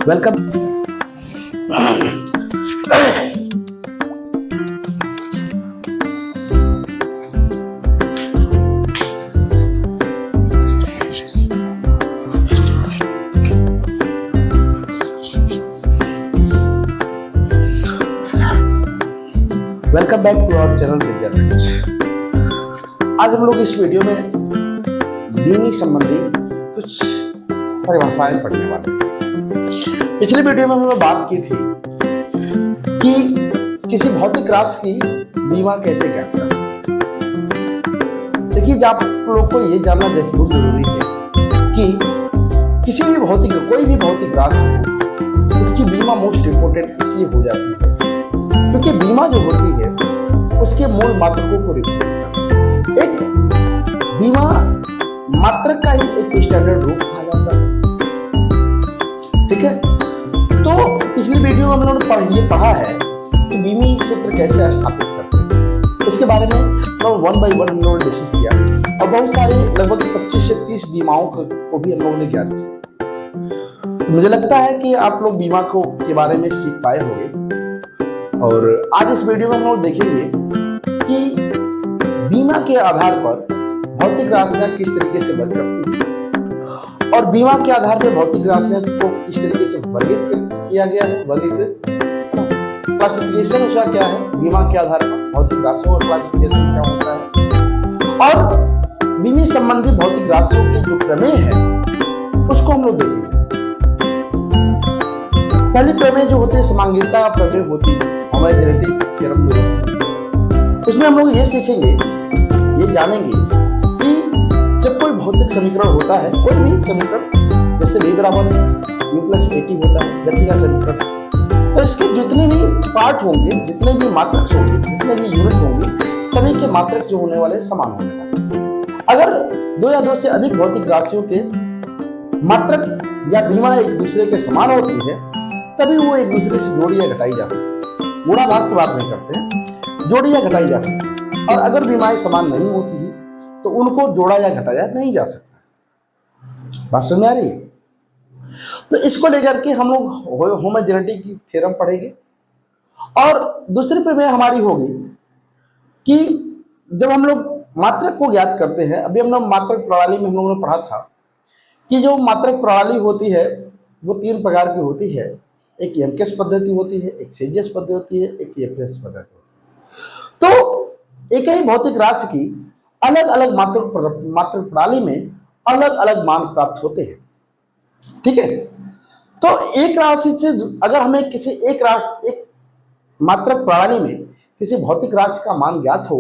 Welcome. Welcome back to our channel Vidya friends. आज हम लोग इस वीडियो में बीमी संबंधी कुछ परिभाषाएं पढ़ने वाले हैं। पिछले वीडियो में हमने बात की थी कि किसी भौतिक राशि की बीमा कैसे ज्ञात करें। देखिए, आप लोग को ये जानना बहुत जरूरी है कि किसी भी कोई भी भौतिक राशि हो, उसकी बीमा मोस्ट इंपोर्टेंट इसलिए हो जाती है क्योंकि बीमा जो होती है उसके मूल मात्रकों को रिपोर्ट करती है। एक बीमा मात्रक का ही एक स्टैंडर्ड रूप कहा जाता है। ठीक है, तो पिछली वीडियो में हम लोगों ने ये पढ़ा है कि बीमी सूत्र कैसे स्थापित करते हैं। उसके बारे में वन बाय वन हम लोगों ने डिस्कस किया और बहुत सारे लगभग 25 से 30 बीमाओं को भी हम लोगों ने ज्ञात किया। तो मुझे लगता है कि आप लोग बीमा के बारे में सीख पाए होंगे। और आज इस वीडियो में हम लोग देखेंगे कि बीमा के आधार पर भौतिक राशियां किस तरीके से वर्ग करती हैं और बीमा के आधार पर भौतिक राशियां को किस तरीके से वर्गीकृत किया गया है। वर्गीकृत क्लासिफिकेशन उसका क्या है, बीमा के आधार पर भौतिक राशियों और क्लासिफिकेशन क्या होता है, और बीमा संबंधी भौतिक राशियों के जो प्रमेय है उसको हम लोग देखेंगे। पहली प्रमेय जो होती है समांगिता प्रमेय होती है, होमोजेनिटी थ्योरम जो होती है, उसमें हम लोग ये सीखेंगे, ये जानेंगे कि जब कोई भौतिक समीकरण होता है, कोई भी समीकरण जैसे v बराबर u प्लस at होता है गति का समीकरण, तो इसके जितने भी पार्ट होंगे, जितने भी मात्रक होंगे, जितने भी यूनिट होंगे, सभी के मात्रक जो होने वाले समान होने वाले। अगर दो या दो से अधिक भौतिक राशियों के मात्रक या बीमा एक दूसरे के समान होती है तभी वो एक दूसरे से जोड़ी या घटाई जा सकती है। गुणा भाग की बात नहीं करते हैं, जोड़ी या घटाई जा सकती है। और अगर बीमाएं समान नहीं होती है तो उनको जोड़ा या घटाया नहीं जा सकता। बात समझ आ रही है? तो इसको लेकर के हम लोग होमोजेनिटी की थ्योरम पढ़ेंगे। और दूसरी प्रमेय हमारी होगी कि जब हम लोग मात्रक को ज्ञात करते हैं, अभी हम लोग मात्रक प्रणाली में हम लोगों ने पढ़ा था कि जो मात्रक प्रणाली होती है वो 3 प्रकार की होती है। एक एमकेस पद्धति होती है, एक सेजियस पद्धति होती है, एक एफएस पद्धति होती है। तो एक ही भौतिक राशि की अलग अलग मात्रक प्रणाली में अलग अलग मान प्राप्त होते हैं। ठीक है, तो एक राशि से अगर हमें किसी एक मात्रक प्रणाली में किसी भौतिक राशि का मान ज्ञात हो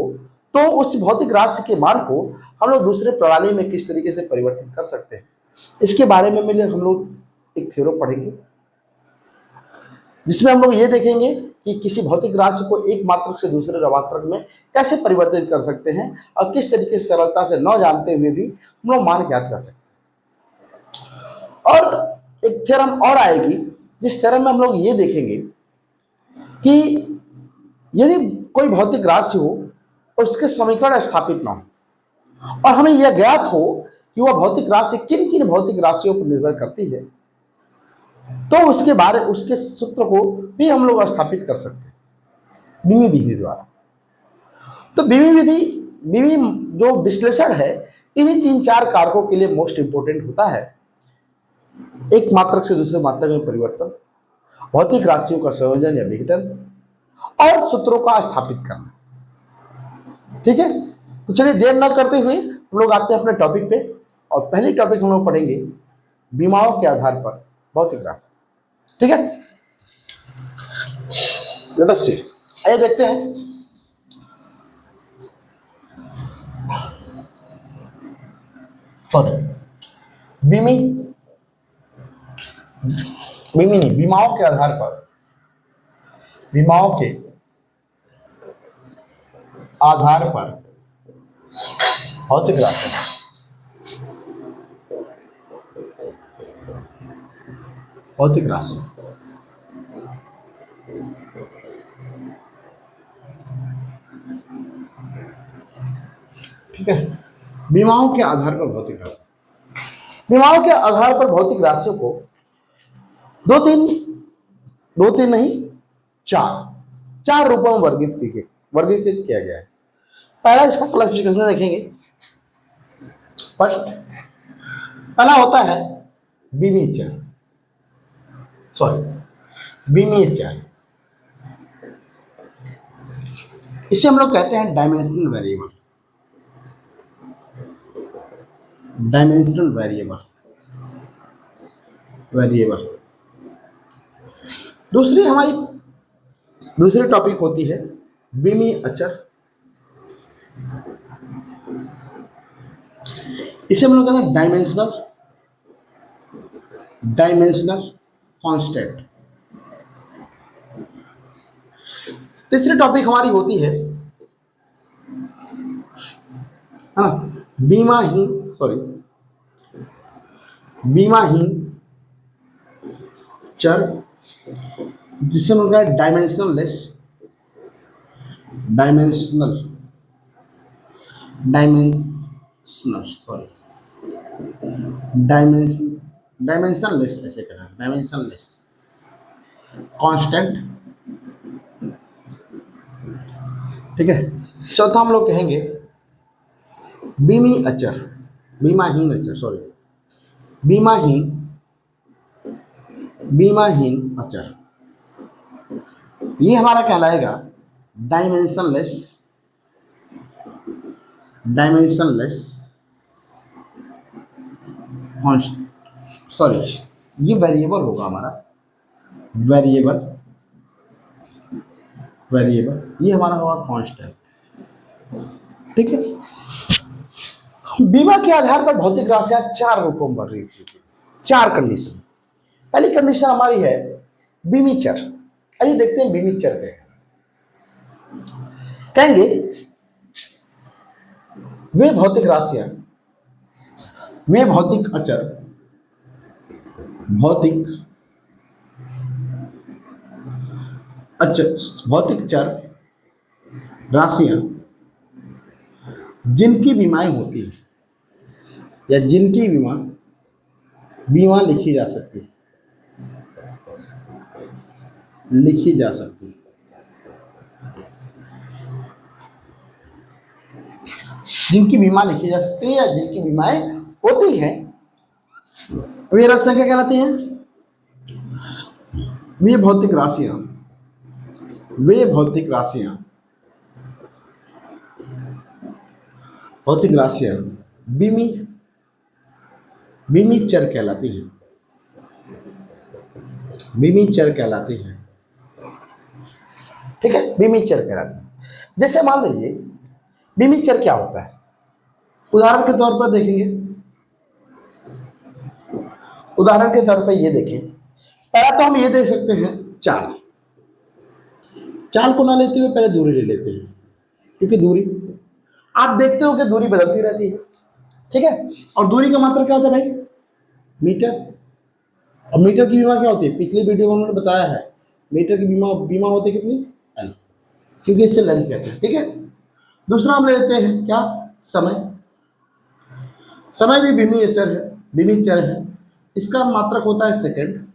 तो उस भौतिक राशि के मान को हम लोग दूसरे प्रणाली में किस तरीके से परिवर्तित कर सकते हैं, इसके बारे में हम लोग एक थ्योरम पढ़ेंगे, जिसमें हम लोग ये देखेंगे कि किसी भौतिक राशि को एक मात्रक से दूसरे मात्रक में कैसे परिवर्तित कर सकते हैं और किस तरीके से सरलता से न जानते हुए भी हम लोग मान ज्ञात कर सकते हैं। और एक थ्योरम और आएगी जिस थ्योरम में हम लोग ये देखेंगे कि यदि कोई भौतिक राशि हो और उसके समीकरण स्थापित ना हो और हमें यह ज्ञात हो कि वह भौतिक राशि किन किन भौतिक राशियों पर निर्भर करती है, तो उसके सूत्र को भी हम लोग स्थापित कर सकते हैं बीमी विधि द्वारा। तो बीमी जो विश्लेषण है इन्हीं 3-4 कारकों के लिए मोस्ट इंपोर्टेंट होता है। एक मात्रक से दूसरे मात्रक में परिवर्तन, भौतिक राशियों का संयोजन या विघटन और सूत्रों का स्थापित करना। ठीक है, तो चलिए देर न करते हुए हम लोग आते हैं अपने टॉपिक पे। और पहली टॉपिक हम लोग पढ़ेंगे बीमाओं के आधार पर भौतिक राशि। ठीक है, लेट अस सी, आइए देखते हैं। सॉरी, बीमाओं के आधार पर भौतिक राशि। ठीक है, बीमाओं के आधार पर भौतिक राशि। बीमाओं के आधार पर भौतिक राशियों को दो तीन, दो तीन नहीं, चार रूपों में वर्गीकृत किया गया है। पहला इसका क्लासिफिकेशन देखेंगे। फर्स्ट पहला होता है बीमीचर, बीमीचर। इसे हम लोग कहते हैं डायमेंशनल वेरिएबल, डायमेंशनल वेरिएबल। दूसरी टॉपिक होती है बीमी अचर। इसे हम लोग कहते हैं डायमेंशनल कांस्टेंट। तीसरी टॉपिक हमारी होती है बीमाहीन चर, जिसे हम लोग कहते हैं डायमेंशनलेस ऐसे कहना, डायमेंशनलेस कांस्टेंट। ठीक है। चौथा हम लोग कहेंगे बीमाहीन अचर। ये हमारा कहलाएगा डायमेंशनलेस ये वेरिएबल होगा हमारा, वेरिएबल ये हमारा होगा कांस्टेंट। ठीक है। बीमा के आधार पर भौतिक राशियां चार रूपों में वर्गीकृत की, चार कंडीशन। पहली कंडीशन हमारी है बीमीचर। आइए देखते हैं बीमीचर क्या है। कहेंगे वे भौतिक राशियां, वे भौतिक अचर, भौतिक चर राशियां जिनकी बीमाएं होती है या जिनकी बीमा लिखी जा सकती है, जिनकी बीमा लिखी जा सकती है या जिनकी बीमाएं होती हैं, वे राशियां क्या कहलाती हैं? वे भौतिक राशियां बीमीचर कहलाती हैं। ठीक है, बीमीचर कहलाती है। जैसे मान लीजिए बीमीचर क्या होता है, उदाहरण के तौर पर देखेंगे। उदाहरण के तौर पर ये देखें, पहला तो हम ये देख सकते हैं चाल को ना लेते हुए पहले दूरी ले लेते हैं, क्योंकि दूरी आप देखते हो कि दूरी बदलती रहती है। ठीक है, और दूरी का मात्रा क्या होता है भाई? मीटर। और मीटर की बीमा क्या होती है? पिछली वीडियो में उन्होंने बताया है, मीटर की बीमा होती है कितनी? एल, क्योंकि इससे लेंथ कहते हैं। ठीक है। दूसरा हम लेते हैं क्या? समय भी बीमीचर है। इसका मात्रक होता है सेकंड,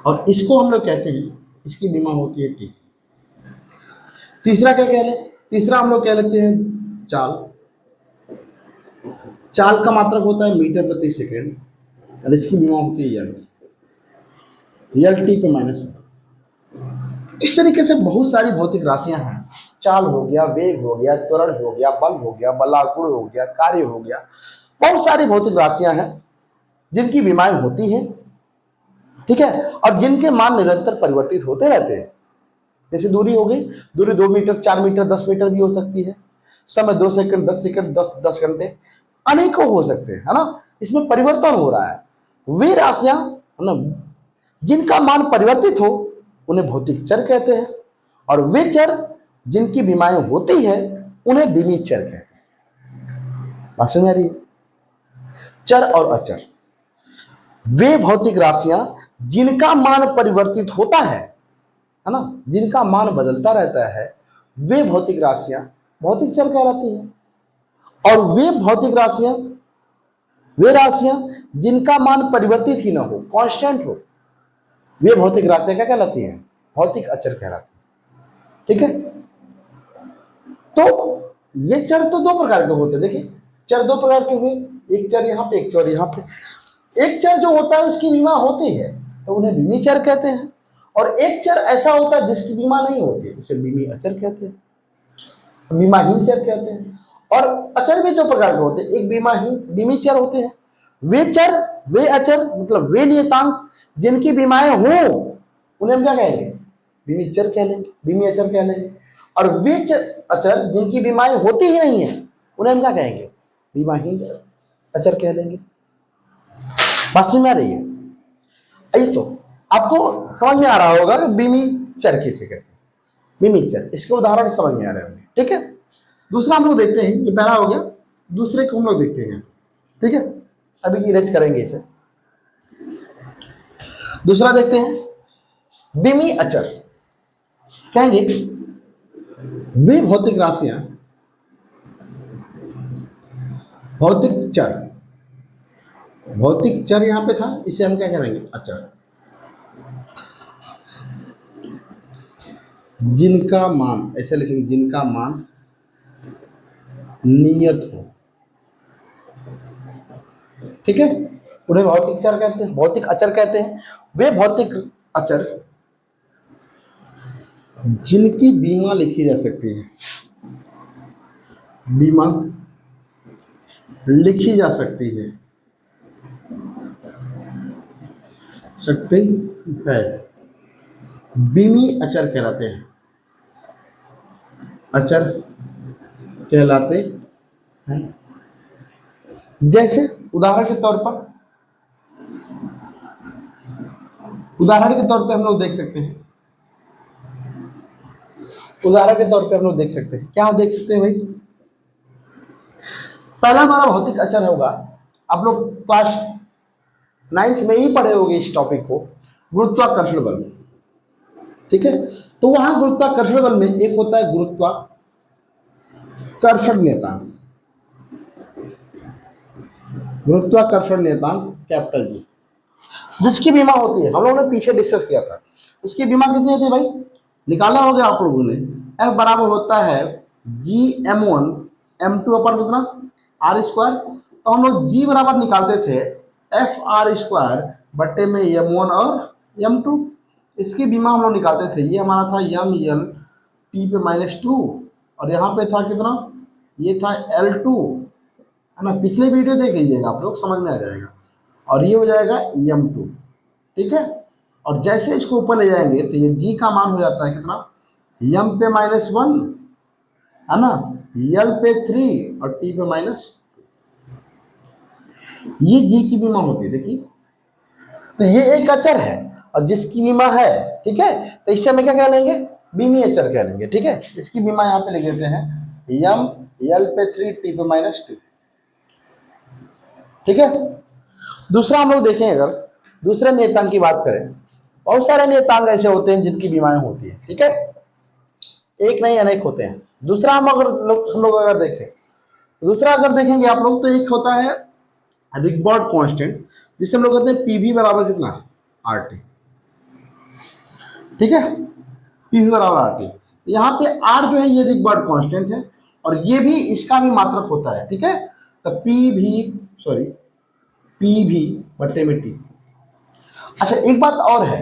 और इसको हम लोग कहते हैं, इसकी बीमा होती है टी। तीसरा क्या कह लें? तीसरा हम लोग कह लेते हैं चाल का मात्रक होता है मीटर प्रति सेकंड, और इसकी बीमा होती है यल टी पे माइनस। इस तरीके से बहुत सारी भौतिक राशियां हैं। चाल हो गया, वेग हो गया, त्वरण हो गया, बल हो गया, बलाकुल हो गया, कार्य हो गया, बहुत सारी भौतिक राशियां हैं जिनकी बीमाएं होती हैं। ठीक है, और जिनके मान निरंतर परिवर्तित होते रहते हैं। जैसे दूरी हो गई, दूरी 2 मीटर, 4 मीटर, 10 मीटर भी हो सकती है। समय 2 सेकंड, 10 सेकंड, 10 घंटे, अनेकों हो सकते हैं, है ना। इसमें परिवर्तन हो रहा है। वे राशियां है ना जिनका मान परिवर्तित हो उन्हें भौतिक चर कहते हैं, और वे चर जिनकी बीमाएं होती है उन्हें बीमीचर कहते हैं। बात समझ आ रही है? चर और अचर, वे भौतिक राशियां जिनका मान परिवर्तित होता है ना, जिनका मान बदलता रहता है, वे भौतिक राशियां भौतिक चर कहलाती हैं। और वे भौतिक राशियां जिनका मान परिवर्तित ही ना हो, कांस्टेंट हो, वे भौतिक राशियां क्या कहलाती हैं? भौतिक अचर कहलाती हैं। ठीक है, तो ये चर तो दो प्रकार के होते हैं। देखिए, चर दो प्रकार के हुए, एक चर यहाँ पे, एक चर यहाँ पे। एक चर जो होता है उसकी बीमा होती है तो उन्हें बीमी चर कहते हैं, और एक चर ऐसा होता है जिसकी बीमा नहीं होती, उसे बीमी अचर कहते हैं, बीमाहीन चर कहते हैं। और अचर भी दो प्रकार के होते हैं, एक बीमाहीन बीमी चर होते हैं। वे चर, वे अचर, मतलब वे नियतांक जिनकी बीमाएं हों उन्हें हम क्या कहेंगे? बीमी चर कह लेंगे, बीमी अचर कह लेंगे। और वे अचर जिनकी बीमाएं होती ही नहीं है उन्हें हम क्या कहेंगे? बीमाहीन अचर कह लेंगे। बात समझ में आ रही है? आई तो आपको समझ में आ रहा होगा कि बीमी चर किसे कहते हैं, बीमी चर। इसके उदाहरण समझ में आ रहे होंगे। ठीक है, दूसरा हम लोग देखते हैं, ये पहला हो गया, दूसरे को हम लोग देखते हैं। ठीक है, अभी इरेज करेंगे इसे। दूसरा देखते हैं, बीमी अचर कहेंगे वे भौतिक राशियां, भौतिक चर, भौतिक चर यहां पे था, इसे हम क्या करेंगे? अचर। जिनका मान, ऐसे लिखेंगे, जिनका मान नियत हो। ठीक है, उन्हें भौतिक चर कहते हैं, भौतिक अचर कहते हैं। वे भौतिक अचर जिनकी बीमा लिखी जा सकती है, बीमा लिखी जा सकती है, सकती है, बीमी अचर कहलाते हैं, अचर कहलाते हैं। जैसे उदाहरण के तौर पर, उदाहरण के तौर पे हम लोग देख सकते हैं, उदाहरण के तौर पे हम लोग देख सकते हैं, क्या देख सकते हैं भाई? पहला हमारा भौतिक अचर होगा, आप लोग क्लास 9th में ही पढ़े होंगे इस टॉपिक को, गुरुत्वाकर्षण बल। ठीक है, तो वहां गुरुत्वाकर्षण बल में एक होता है गुरुत्वाकर्षण नियतांक, गुरुत्वाकर्षण नियतांक कैपिटल जी, जिसकी बीमा होती है, हम लोगों ने पीछे डिस्कस किया था। उसकी बीमा कितनी होती है भाई? निकाला हो गया आप लोगों ने, F बराबर होता है Gm1 m2 अपन कितना r²। तो हम लोग G बराबर निकालते थे FR² बट्टे में m1 और m2। इसकी बीमा हम लोग निकालते थे, ये हमारा था ml t पे -2, और यहाँ पे था कितना? ये था L2, है ना। पिछले वीडियो देख लीजिएगा आप लोग, समझ में आ जाएगा। और ये हो जाएगा m2। ठीक है, और जैसे इसको ऊपर ले जाएंगे तो ये G का मान हो जाता है कितना? m पे -1, है ना, L पे 3 और T पे -2। ये G की बीमा होती है। देखिए, तो ये एक अचर है और जिसकी बीमा है, ठीक है, तो इससे हमें क्या कह लेंगे? बीमी अचर कह लेंगे। ठीक है, इसकी बीमा यहाँ पे लिख देते हैं m L पे 3 T पे -2। ठीक है, दूसरा हम लोग देखें, अगर दूसरे नियतांक की बात करें, बहुत सारे नियतांक ऐसे होते हैं जिनकी बीमाएं होती है। ठीक है, एक नहीं अनेक होते हैं। दूसरा हम लोग अगर देखें, दूसरा अगर देखेंगे आप लोग, तो एक होता है रिकबर्ड कांस्टेंट, जिसे हम लोग कहते हैं पीवी बराबर कितना? RT। ठीक है, पीवी बराबर RT। यहाँ पे R जो है ये रिकबर्ड कांस्टेंट है, और ये भी इसका भी मात्रक होता है। ठीक है, तो पीवी बट्टे में T। अच्छा, एक बात और है,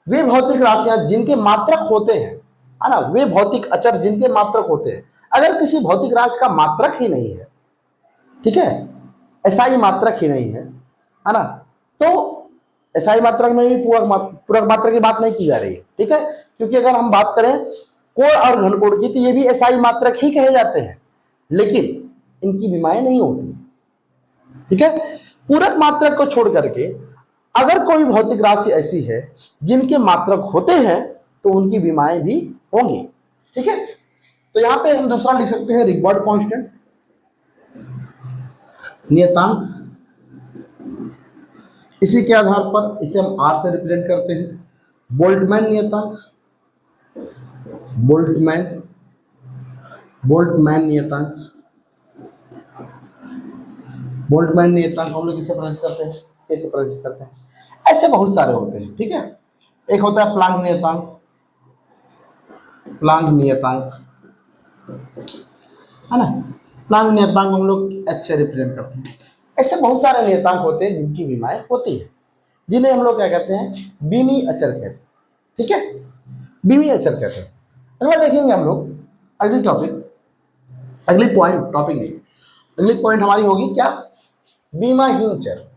वे भौतिक राशियां जिनके मात्रक होते हैं, है ना, वे भौतिक अचर जिनके मात्रक होते हैं। अगर किसी भौतिक राशि का मात्रक ही नहीं है, ठीक है, एसआई मात्रक ही नहीं है ना, तो एसआई मात्रक में भी पूरक मात्रक की बात नहीं की जा रही है। ठीक है, क्योंकि अगर हम बात करें कोण और घनकोण की, तो ये भी एसआई मात्रक ही कहे जाते हैं, लेकिन इनकी बीमाएं नहीं होती। ठीक है, पूरक मात्रक को छोड़ करके अगर कोई भौतिक राशि ऐसी है जिनके मात्रक होते हैं तो उनकी बीमाएं भी होंगी। ठीक है, तो यहां पे हम दूसरा लिख सकते हैं रिकबर्ड कांस्टेंट नियतांक। इसी के आधार पर इसे हम R से रिप्रेजेंट करते हैं। बोल्ट्जमैन नियतांक, बोल्ट्जमैन नियतांक, बोल्ट्जमैन नियतांक हम लोग इसे प्रदर्शित करते हैं। कैसे प्रदर्शित करते हैं। ऐसे बहुत सारे होते हैं, ठीक है। एक होता है प्लांक नियतांक, प्लांक नियतांक है ना। प्लांक नियतांक हम लोग एच से रिप्रेजेंट करते हैं। ऐसे बहुत सारे नियतांक होते हैं जिनकी विमाएं होती है, जिन्हें हम लोग क्या कहते हैं, बीमी अचर कहते हैं, ठीक है, बीमी अचर कहते हैं। अगला देखेंगे हम लोग अगली टॉपिक, अगली पॉइंट, टॉपिक नहीं, अगली पॉइंट हमारी होगी क्या, बीमाहीन चर।